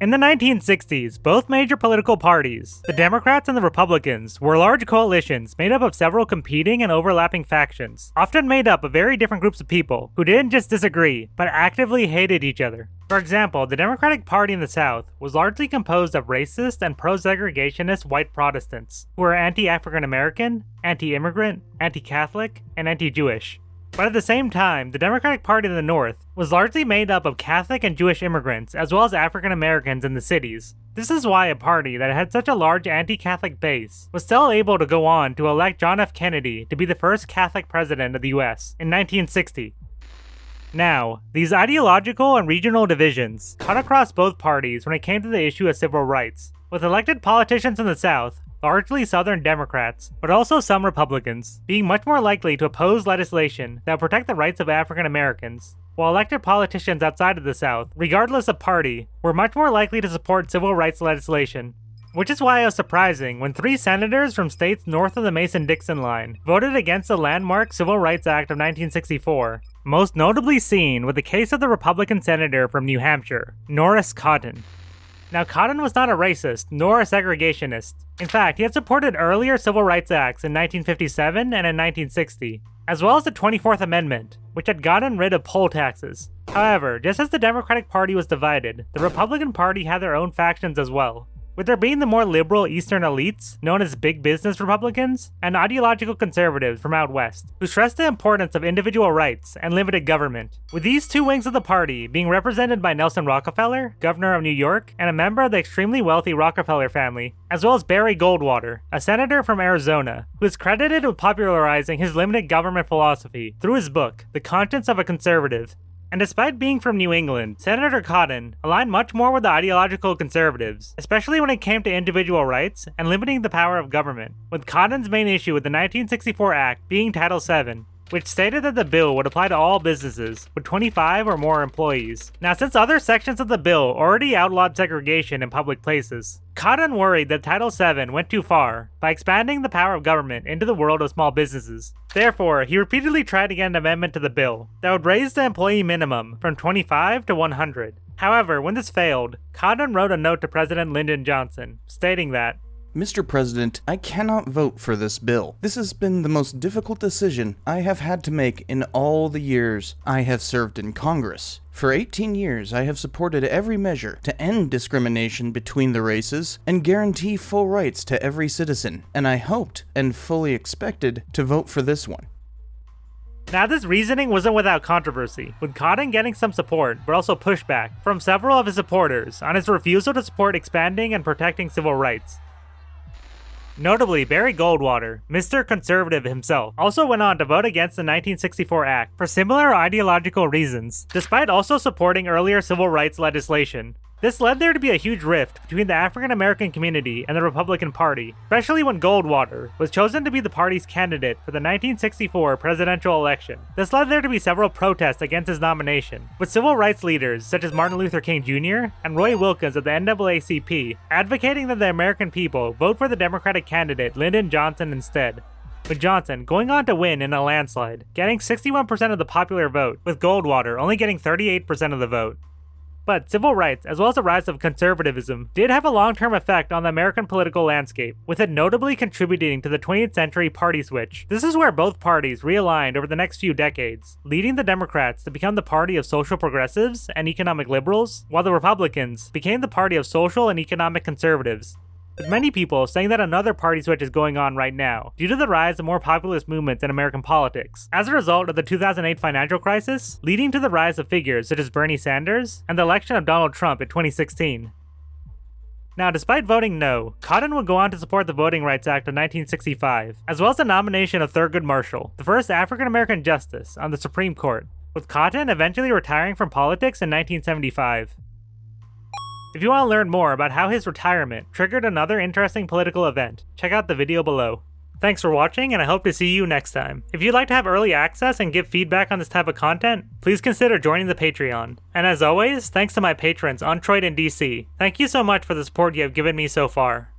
In the 1960s, both major political parties, the Democrats and the Republicans, were large coalitions made up of several competing and overlapping factions, often made up of very different groups of people who didn't just disagree, but actively hated each other. For example, the Democratic Party in the South was largely composed of racist and pro-segregationist white Protestants, who were anti-African American, anti-immigrant, anti-Catholic, and anti-Jewish. But at the same time, the Democratic Party in the North was largely made up of Catholic and Jewish immigrants, as well as African Americans in the cities. This is why a party that had such a large anti-Catholic base was still able to go on to elect John F. Kennedy to be the first Catholic president of the US in 1960. Now, these ideological and regional divisions cut across both parties when it came to the issue of civil rights, with elected politicians in the South, largely Southern Democrats, but also some Republicans, being much more likely to oppose legislation that would protect the rights of African Americans, while elected politicians outside of the South, regardless of party, were much more likely to support civil rights legislation. Which is why it was surprising when 3 senators from states north of the Mason-Dixon line voted against the landmark Civil Rights Act of 1964, most notably seen with the case of the Republican senator from New Hampshire, Norris Cotton. Now, Cotton was not a racist, nor a segregationist. In fact, he had supported earlier civil rights acts in 1957 and in 1960, as well as the 24th Amendment, which had gotten rid of poll taxes. However, just as the Democratic Party was divided, the Republican Party had their own factions as well, with there being the more liberal Eastern elites, known as big business Republicans, and ideological conservatives from out west, who stressed the importance of individual rights and limited government, with these 2 wings of the party being represented by Nelson Rockefeller, governor of New York, and a member of the extremely wealthy Rockefeller family, as well as Barry Goldwater, a senator from Arizona, who is credited with popularizing his limited government philosophy through his book, The Conscience of a Conservative. And despite being from New England, Senator Cotton aligned much more with the ideological conservatives, especially when it came to individual rights and limiting the power of government, with Cotton's main issue with the 1964 Act being Title VII, which stated that the bill would apply to all businesses with 25 or more employees. Now, since other sections of the bill already outlawed segregation in public places, Cotton worried that Title VII went too far by expanding the power of government into the world of small businesses. Therefore, he repeatedly tried to get an amendment to the bill that would raise the employee minimum from 25 to 100. However, when this failed, Cotton wrote a note to President Lyndon Johnson, stating that, Mr. President, I cannot vote for this bill. This has been the most difficult decision I have had to make in all the years I have served in Congress. For 18 years, I have supported every measure to end discrimination between the races and guarantee full rights to every citizen, and I hoped and fully expected to vote for this one. Now, this reasoning wasn't without controversy, with Cotton getting some support, but also pushback from several of his supporters on his refusal to support expanding and protecting civil rights. Notably, Barry Goldwater, Mr. Conservative himself, also went on to vote against the 1964 Act for similar ideological reasons, despite also supporting earlier civil rights legislation. This led there to be a huge rift between the African American community and the Republican Party, especially when Goldwater was chosen to be the party's candidate for the 1964 presidential election. This led there to be several protests against his nomination, with civil rights leaders such as Martin Luther King Jr. and Roy Wilkins of the NAACP advocating that the American people vote for the Democratic candidate Lyndon Johnson instead, with Johnson going on to win in a landslide, getting 61% of the popular vote, with Goldwater only getting 38% of the vote. But civil rights, as well as the rise of conservatism, did have a long-term effect on the American political landscape, with it notably contributing to the 20th century party switch. This is where both parties realigned over the next few decades, leading the Democrats to become the party of social progressives and economic liberals, while the Republicans became the party of social and economic conservatives. With many people saying that another party switch is going on right now, due to the rise of more populist movements in American politics, as a result of the 2008 financial crisis, leading to the rise of figures such as Bernie Sanders and the election of Donald Trump in 2016. Now, despite voting no, Cotton would go on to support the Voting Rights Act of 1965, as well as the nomination of Thurgood Marshall, the first African-American justice on the Supreme Court, with Cotton eventually retiring from politics in 1975. If you want to learn more about how his retirement triggered another interesting political event, check out the video below. Thanks for watching, and I hope to see you next time. If you'd like to have early access and give feedback on this type of content, please consider joining the Patreon. And as always, thanks to my patrons on Detroit and DC. Thank you so much for the support you have given me so far.